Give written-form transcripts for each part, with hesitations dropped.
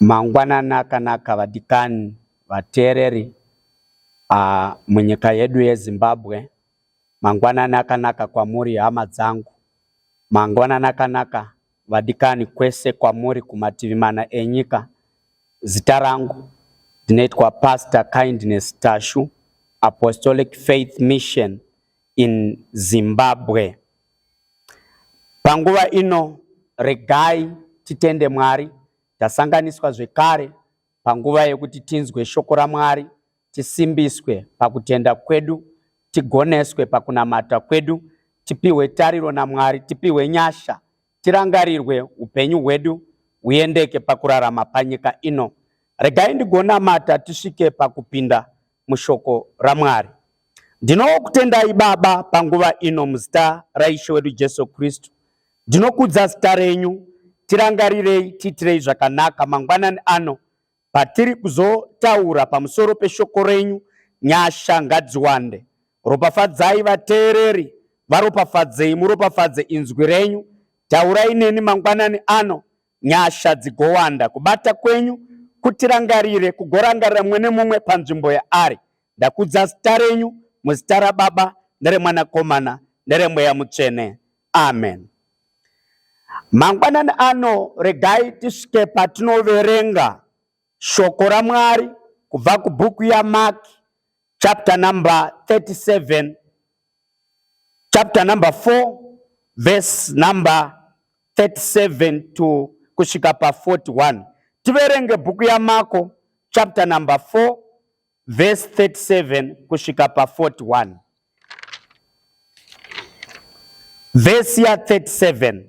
Mangwanana akanaka vadikani vateereri munyika yedu yeZimbabwe. Mangwanana akanaka kwamuri hama dzangu. Mangwanana akanaka vadikani kwese kwamuri kumativi mana enyika. Zita rangu ndinoitwa Pastor Kindness Tashu, Apostolic Faith Mission in Zimbabwe. Panguva ino regai titende Mwari. Tasanganiswa zvekare panguva yekuti tinzwe shoko raMwari, tisimbiswe pakutenda kwedu, tigoneswe pakunamata kwedu, tipiwe tariro naMwari, tipiwe nyasha, tirangarirwe upenyu hwedu uendeke pakurarama panyika ino. Regai ndigonamata tisvike pakupinda mushoko raMwari. Ndinokutendai Baba panguva ino muzita raIshe wedu Jesu Kristu. Ndinokudza zita renyu. Tirangarirei, tiitirei zvakanaka mangwanani ano patiri kuzotaura pamusoro peshoko renyu. Nyasha ngadziwande. Ropafadzai vateereri, varopafadzei, muropafadze inzwi renyu. Taurai neni mangwanani ano, nyasha dzigowanda. Kubata kwenyu kutirangarire, kugorangarira mwene mumwe panzvimbo yaari. Ndakudza zita renyu muzita raBaba neremwanakomana neremweya mutsvene. Amen. Mangwanani ano regai tisvike patinoverenga shoko raMwari kubva kubhuku yaMark chapter number 37, chapter number 4 verse number 37 to kusvika pa 41. Tiverenge bhuku yaMarko chapter number 4 verse 37 kusvika pa 41. Verse ya 37.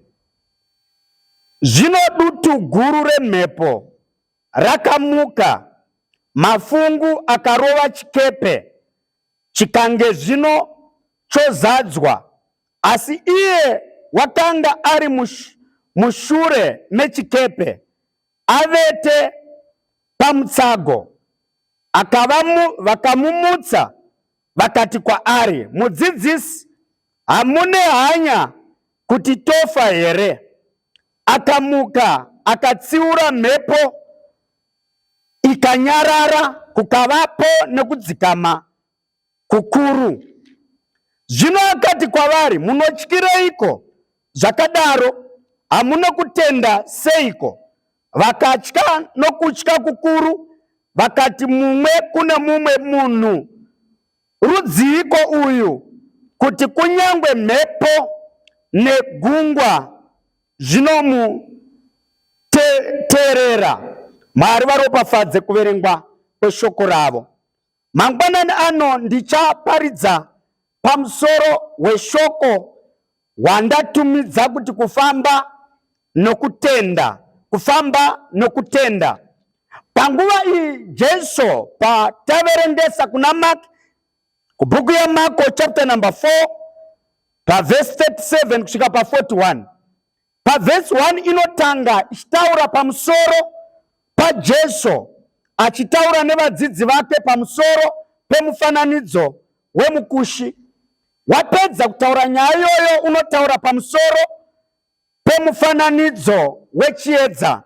Zvino dutu guru remhepo rakamuka, mafungu akarova chikepe, chikange zvino chozadzwa, asi iye wakanga ari mushure mechikepe avete pamutsago. Vakamumutsa vakati kwaari, mudzidzisi, hamune hanya kuti tofa here? Akamuka akatsiura mhepo ikanyarara, kukavapo nekudzikama kukuru. Zvino akati kwavari, munotyireiko zvakadaro? Hamuna kutenda seiko? Vakatya nokutya kukuru, vakati mumwe kune mumwe munhu, rudziiko uyu kuti kunyangwe mhepo negungwa zvinomuteerera? Mwari varopafadze kuverengwa kweshoko ravo. Mangwanani ano ndichaparidza pamusoro weshoko wandatumidza kuti kufamba nokutenda. Kufamba nokutenda. Panguva iyi Jesu pataverendesa kuna Mark, kubhuku yaMarko chapter number 4 pa verse 37 kusvika pa 41. Pa verse 1 inotanga ichitaura pamusoro pa Jesu achitaura nevadzidzi vake pamusoro pemufananidzo wemukushi. Wapedza kutaura nyaya iyoyo unotaura pamusoro pemufananidzo wechiedza.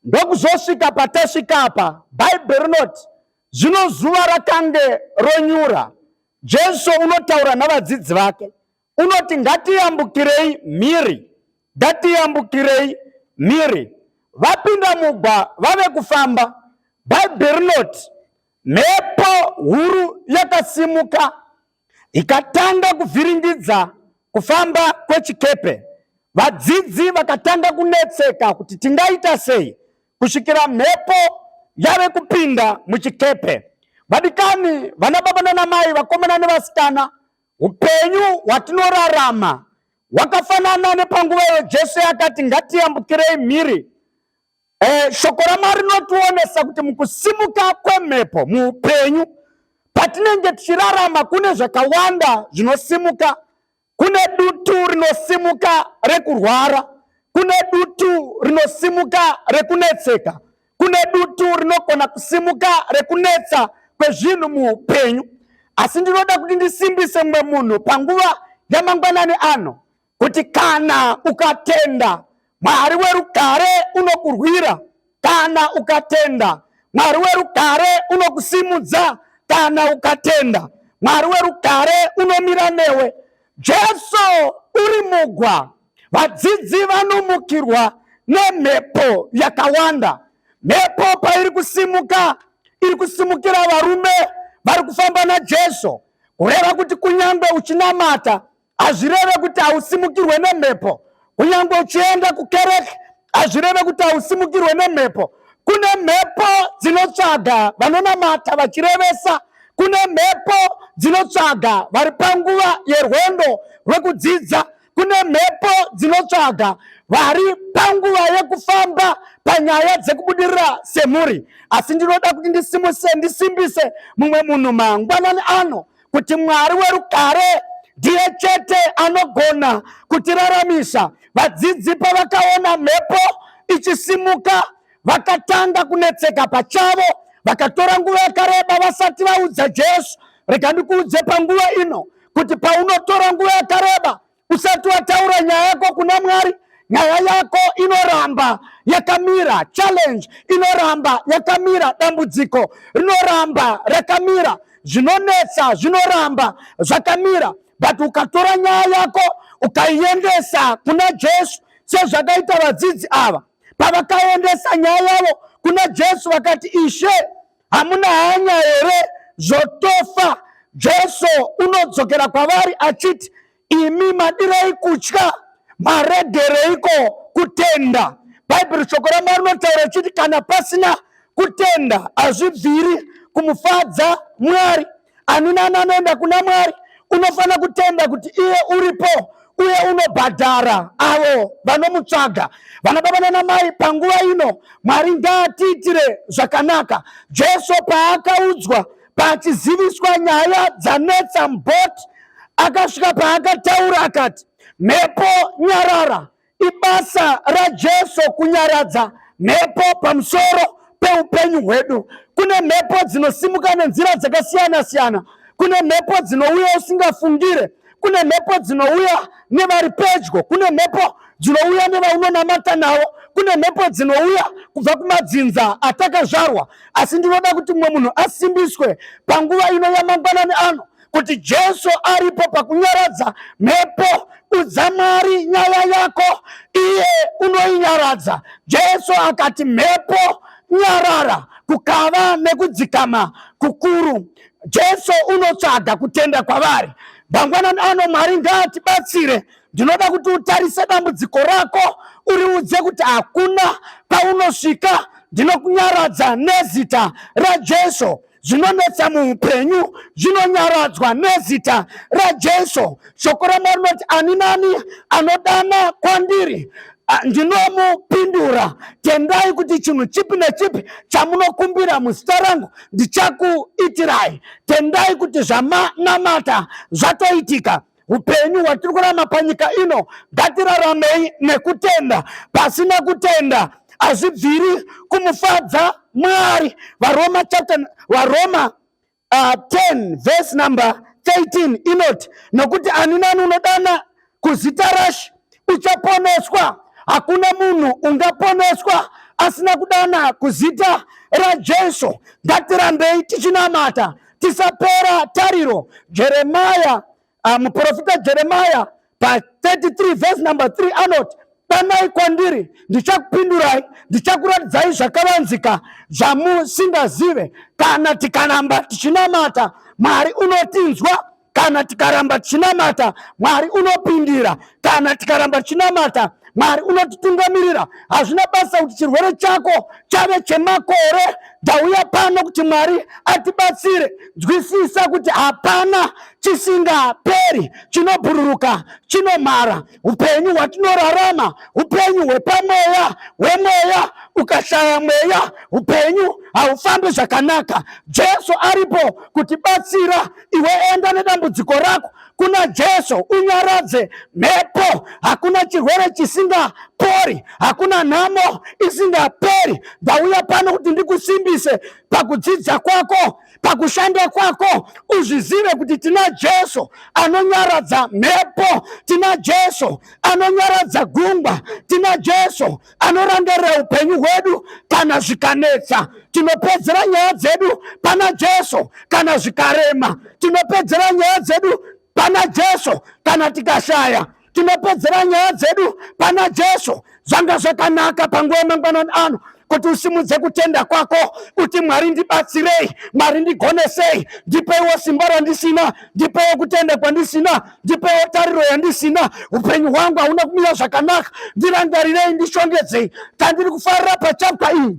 Ndokuzosvika patasvika apa, Bible rinoti zvino zuva rakange ronyura. Jesu unotaura navadzidzi vake, unoti ngatiyambukirei mhiri, ngatiyambukirei mhiri. Vapinda mugwa vave kufamba. Bible rinoti mhepo huru yakasimuka ikatanga kuvhiringidza kufamba kwechikepe. Vadzidzi vakatanga kunetseka kuti tingaita sei kusvikira mhepo yave kupinda muchikepe. Vadikani, vana baba nana mai, vakomana nevasikana, upenyu hwatinorarama hwakafanana nepanguva Jesu yakati ngatiyambukirei mhiri. Shoko raMwari rinotionesa kuti mukusimuka kwemhepo muupenyu, patinenge tichirarama kune zvakawanda zvinosimuka. Kune dutu rinosimuka rekurwara, kune dutu rinosimuka rekunetseka, kune dutu rinogona kusimuka rekunetsa kwezvinhu muupenyu. Asi ndinoda kuti ndisimbise mumwe munhu panguva yamangwanani ano kuti kana ukatenda, Mwari werugare unokurwira. kana ukatenda. Mwari werugare unokusimudza kana ukatenda. Mwari werugare unomira newe. Jesu uri mugwa. Vadzidzi vanomukirwa nemhepo yakawanda. Mhepo pairi kusimuka, iri kusimukira varume vari kufamba naJesu. Kureva kuti kunyangwe uchinamata hazvireve kuti hausimukirwe nemhepo. Kunyangwe uchienda kukereke hazvireve kuti hausimukirwe nemhepo. Kune mhepo dzinotsvaga vanonamata vachirevesa. Kune mhepo dzinotsvaga vari panguva yerwendo rwekudzidza. Kune mhepo dzinotsvaga vari panguva yekufamba panyaya dzekubudirira semhuri. Asi ndinoda kuti ndisimbise mumwe munhu mangwanani ano kuti Mwari werugare ndiye chete anogona kutiraramisa. Vadzidzi pavakaona mhepo ichisimuka vakatanga kunetseka pachavo, vakatora nguva yakareba vasati vaudza Jesu. Rega ndikuudze panguva ino kuti paunotora nguva yakareba usati wataura nyaya yako kuna Mwari, nyaya yako inoramba yakamira. Challenge inoramba yakamira. Dambudziko rinoramba rakamira. Zvinonetsa zvinoramba zvakamira. But ukatora nyaya yako ukaiendesa kuna Jesu, sezvakaita vadzidzi ava pavakaendesa nyaya yavo kuna Jesu vakati, Ishe, hamuna hanya here zvotofa? Jesu unodzokera kwavari achiti, imi madirei kutya, maregereiko kutenda? Bhaibheri shoko raMwari rinotaura chiti kana pasina kutenda hazvibviri kumufadza Mwari. Ani nani anoenda kuna Mwari unofana kutenda kuti iye uripo uye unobhadhara avo vanomutsvaga. Vanababa nanamai, panguva ino Mwari ngaatiitire zvakanaka. Jesu paakaudzwa, pachiziviswa nyaya dzanetsa mubhoti, akasvika paakataura akati, mhepo nyarara. Ibasa raJesu kunyaradza mhepo pamusoro peupenyu hwedu. Kune mhepo dzinosimuka nenzira dzakasiyana siyana. Kune mhepo dzinouya usingafungire. Kune mhepo dzinouya nevari pedyo. Kune mhepo dzinouya nevaunonamata navo. Kune mhepo dzinouya kubva kumadzinza atakazvarwa. Asi ndinoda kuti mumwe munhu asimbiswe panguva ino yamangwanani ano kuti Jesu aripo pakunyaradza mhepo. Udza Mwari nyaya yako, iye unoinyaradza. Jesu akati mhepo nyarara, kukava nekudzikama kukuru. Jesu unotsvaga kutenda kwavari. Mangwanani ano Mwari ngaatibatsire. Ndinoda kuti utarise dambudziko rako, uriudze kuti hakuna paunosvika ndinokunyaradza nezita raJesu. Zvinonetsa muupenyu zvinonyaradzwa nezita raJesu. Shoko raMwari rinoti, ani nani anodana kwandiri ndinomupindura. Tendai kuti chinhu chipi nechipi chamunokumbira muzita rangu ndichakuitirai. Tendai kuti zvamanamata zvatoitika. Upenyu hwatiri kurarama panyika ino ngatiraramei nekutenda. Pasina kutenda hazvibviri kumufadza Mwari. Varoma 10 verse number 13 inoti, nokuti ani nani unodana kuzita raShe uchaponeswa. Hakuna munhu ungaponeswa asina kudana kuzita raJesu. Ngatirambei tichinamata, tisapera tariro. Jeremiah, muprofita Jeremiah pa 33 verse number 3 anoti, danai kwandiri ndichakupindurai, ndichakuratidzai zvakavanzika zvamusingazive. Kana tikaramba tichinamata, Mwari unotinzwa. Kana tikaramba tichinamata, Mwari unopindira. Kana tikaramba tichinamata, Mwari unotitungamirira. Hazvina basa kuti chirwere chako chave chemakore. Ndauya pano kuti Mwari atibatsire. Nzwisisa kuti hapana chisingaperi, chinobhururuka, chinomhara. Upenyu hwatinorarama upenyu hwepamweya, hwemweya ukashaya mweya upenyu haufambi zvakanaka. Jesu aripo kutibatsira. Iwe enda nedambudziko rako kuna Jesu unyaradze mhepo. Hakuna chirwere chisingapori, hakuna nhamo isingaperi. Ndauya pano kuti ndikusimbise pakudzidza kwako. pakushanda kwako uzvizive kuti tina Jesu anonyaradza mhepo, tina Jesu anonyaradza gungwa, tina Jesu anorangarira upenyu hwedu kana zvikanetsa. Tinopedzera nyaya dzedu pana Jesu kana zvikarema. Tinopedzera nyaya dzedu pana Jesu kana tikashaya. Tinopedzera nyaya dzedu pana Jesu. Zvanga zvakanaka panguva mangwanani ano kuti usimudze kutenda kwako, kuti Mwari ndibatsirei, Mwari ndigonesei, ndipewo simba randisina, ndipewo kutenda kwandisina, ndipewo tariro yandisina, upenyu hwangu hauna kumira zvakanaka, ndirangarirei, ndishongedzei. Tandiri kufarira pachapta iyi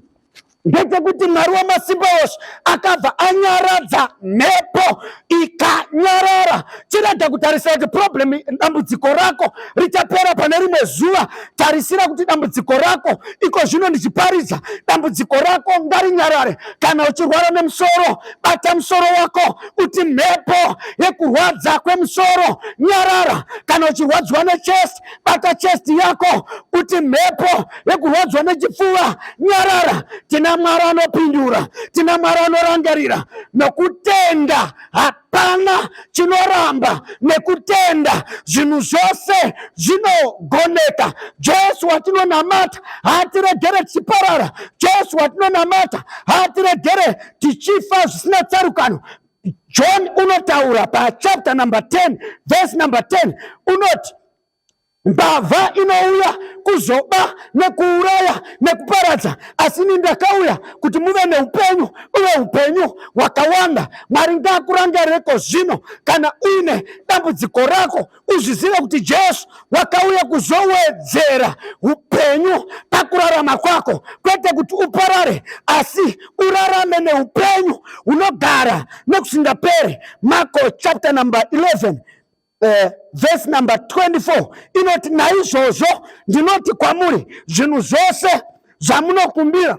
ndechekuti Mwari wamasimba ose akabva anyaradza mhepo ikanyarara. Chirega kutarisa kuti problem, dambudziko rako richapera pane rimwe zuva. Tarisira kuti dambudziko rako iko zvino ndichiparidza, dambudziko rako ngarinyarare. Kana uchirwara nemusoro, bata musoro wako uti mhepo yekurwadza kwemusoro nyarara. Kana uchirwadziwa nechest, bata chest yako uti mhepo yekurwadziwa nechipfuva nyarara. Tina Mwari anopindura, tina Mwari anorangarira. Nokutenda hapana chinoramba, nekutenda zvinhu zvose zvinogoneka. Jesu watinonamata haatiregere tichiparara. Jesu watinonamata haatiregere tichifa zvisina tsarukano. John unotaura pachapter number 10 verse number 10 unoti, mbavha inouya kuzoba nekuuraya nekuparadza, asi ini ndakauya kuti muve neupenyu, uye upenyu hwakawanda. Mwari ngaakurangarireko zvino. Kana uine dambudziko rako, uzvizive kuti Jesu wakauya kuzowedzera upenyu pakurarama kwako, kwete kuti uparare, asi urarame neupenyu hunogara nekusingaperi. Marko chapter number 11 verse number 24 inoti, naizvozvo ndinoti kwamuri, zvinhu zvose zvamunokumbira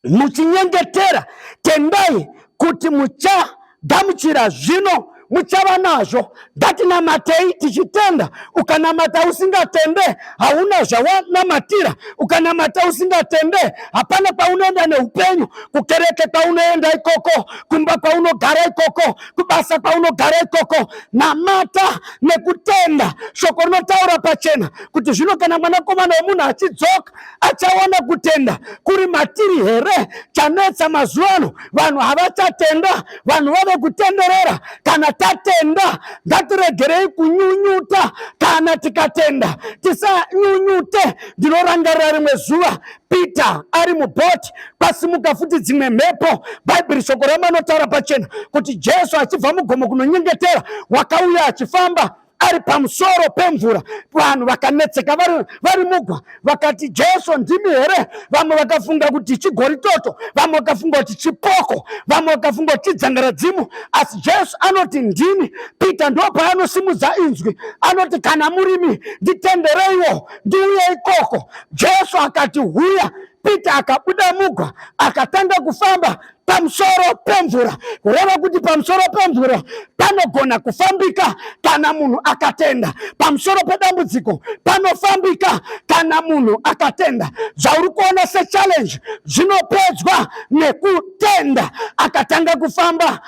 muchinyengetera, tendai kuti muchagamuchira zvino muchava nazvo. Ngatinamatei tichitenda. Ukanamata usingatende hauna zvawanamatira. Ukanamata usingatende hapana paunoenda neupenyu. Kukereke paunoenda ikoko, kumba paunogara ikoko, kubasa paunogara ikoko. Namata nekutenda. Shoko rinotaura pachena kuti zvino kana mwanakomana wemunhu achidzoka achawana kutenda kuri matiri here. Chanetsa mazuva ano, vanhu havachatenda, vanhu vave kutenderera. Kana tatenda ngatiregerei kunyunyuta. Kana tikatenda tisanyunyute. Ndinorangarira rimwe zuva Peter ari mubhoti, kwasimuka futi dzimwe mhepo. Bhaibheri shoko ramanotaura pachena kuti Jesu achibva mugomo kunonyengetera, wakauya achifamba ari pamusoro pemvura. Vanhu vakanetseka vari mugwa, vakati, Jesu ndimi here? Vamwe vakafunga kuti chigoritoto, vamwe vakafunga kuti chipoko, vamwe vakafunga kuti chidzangaradzimu, asi Jesu anoti ndini. Peter ndo paanosimudza inzwi anoti, kana murimi nditendereiwo ndiuye ikoko. Jesu akati huya. Peter akabuda mugwa akatanga kufamba pamusoro pemvura. Kureva kuti pamusoro pemvura panogona kufambika kana munhu akatenda. Pamusoro pedambudziko panofambika kana munhu akatenda. Zvauri kuona sechallenge zvinopedzwa nekutenda. Akatanga kufamba,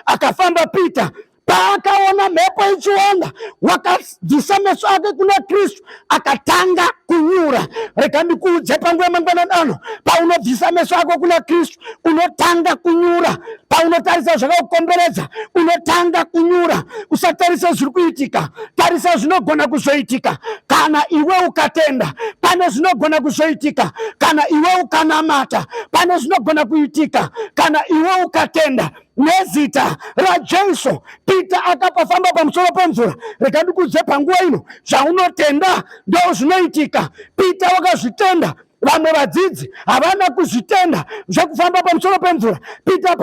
akafamba Peter. Paakaona mhepo ichiwanda, wakabvisa meso ake kuna Kristu, akatanga kunyura. Rega ndikuudze panguva mangwanani ano, paunobvisa meso ako kuna Kristu unotanga kunyura. Paunotarisa zvakakukomberedza unotanga kunyura. Usatarisa zviri kuitika, tarisa zvinogona kuzoitika kana iwe ukatenda. Pane zvinogona kuzoitika kana iwe ukanamata. Pane zvinogona kuitika kana iwe ukatenda. Nezita raJesu Peter akapafamba pamusoro pemvura. Rega ndikuudze panguva ino, zvaunotenda ndo zvinoitika. Peter wakazvitenda. Vamwe vadzidzi havana kuzvitenda zvekufamba pamusoro pemvura. Peter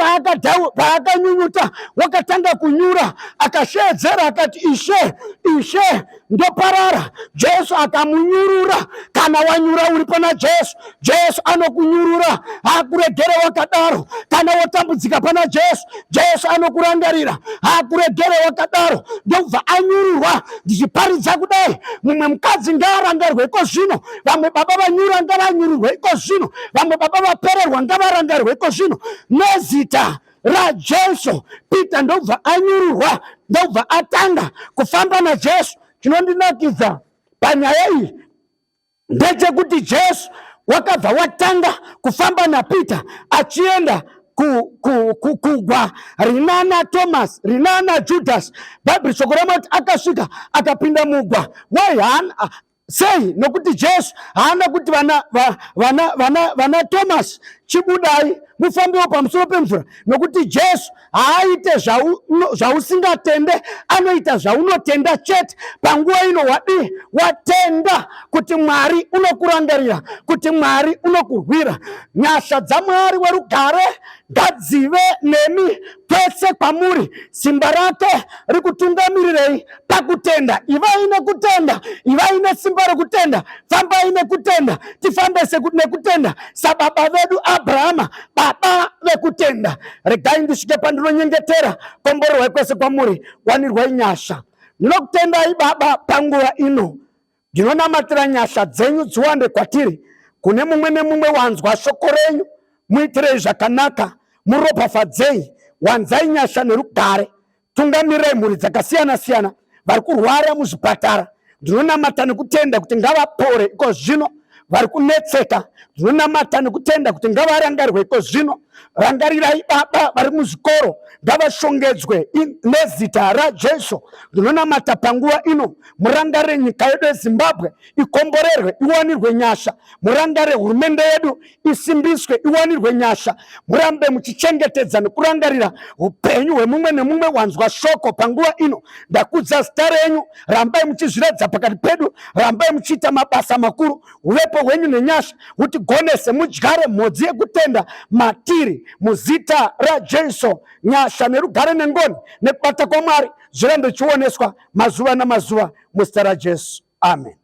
paakanyunyuta wakatanga kunyura, akashedzera akati, Ishe ndoparara. Jesu akamunyurura. Kana wanyura uri pana Jesu, Jesu anokunyurura. Hakuregere wakadaro. Kana watambudzika pana Jesu, Jesu anokurangarira. Hakuregere wakadaro. Ndobva anyururwa. Ndichiparidza kudai, mumwe mukadzi ngaarangarweko zvino, vamwe baba vanyura ngava ngavanyurirwe iko zvino, vamwe baba vapererwa ngavarangarirwe iko zvino nezita raJesu. Peter ndobva anyurirwa, ndobva atanga kufamba naJesu. Chinondinakidza panyaya iyi ndechekuti Jesu wakabva watanga kufamba naPeter achienda kugwa rinana Thomas, rinana Judas. Bhaibheri shoko ramati akasvika akapinda mugwa sei? Nokuti Jesu haana kuti vana Thomas chibudai mufambewo pamusoro pemvura, nokuti Jesu haaite zvausingatende, anoita zvaunotenda chete. Panguva ino watenda kuti Mwari unokurangarira, kuti Mwari unokurwira. Nyasha dzaMwari werugare ngadzive nemi pese kwamuri. Simba rake rikutungamirirei pakutenda. Ivai nekutenda, ivai nesimba rekutenda, fambai nekutenda, tifambese nekutenda sababa vedu Abrahama, baba vekutenda. Regai ndisvike pandinonyengetera komborerwa kwese kwamuri wanirwai nyasha. Ndinokutendai Baba panguva ino, ndinonamatira nyasha dzenyu dziwande kwatiri. Kune mumwe nemumwe wanzwa shoko renyu, muitirei zvakanaka, muropafadzei, wanzai nyasha nerugare, tungamirei mhuri dzakasiyana siyana vari kurwara muzvipatara. Ndinonamata nekutenda kuti ngavapore iko zvino. Vari kunetseka, ndinonamata nekutenda kuti ngavarangarirwe iko zvino. Rangarirai Baba vari muzvikoro, ngavashongedzwe nezita raJesu. Ndinonamata panguva ino, murangarire nyika yedu yeZimbabwe ikomborerwe, iwanirwe nyasha. Murangarire hurumende yedu isimbiswe, iwanirwe nyasha. Murambe muchichengetedza nekurangarira upenyu hwemumwe nemumwe wanzwa shoko panguva ino. Ndakudza zita renyu, rambai muchizviredza pakati pedu, rambai muchiita mabasa makuru. Uvepo hwenyu nenyasha hutigonese, mudyare mhodzi yekutenda matiri muzita raJesu. Nyasha nerugare nengoni nekubata kwaMwari zvirambe zvichioneswa mazuva namazuva muzita raJesu. Amen.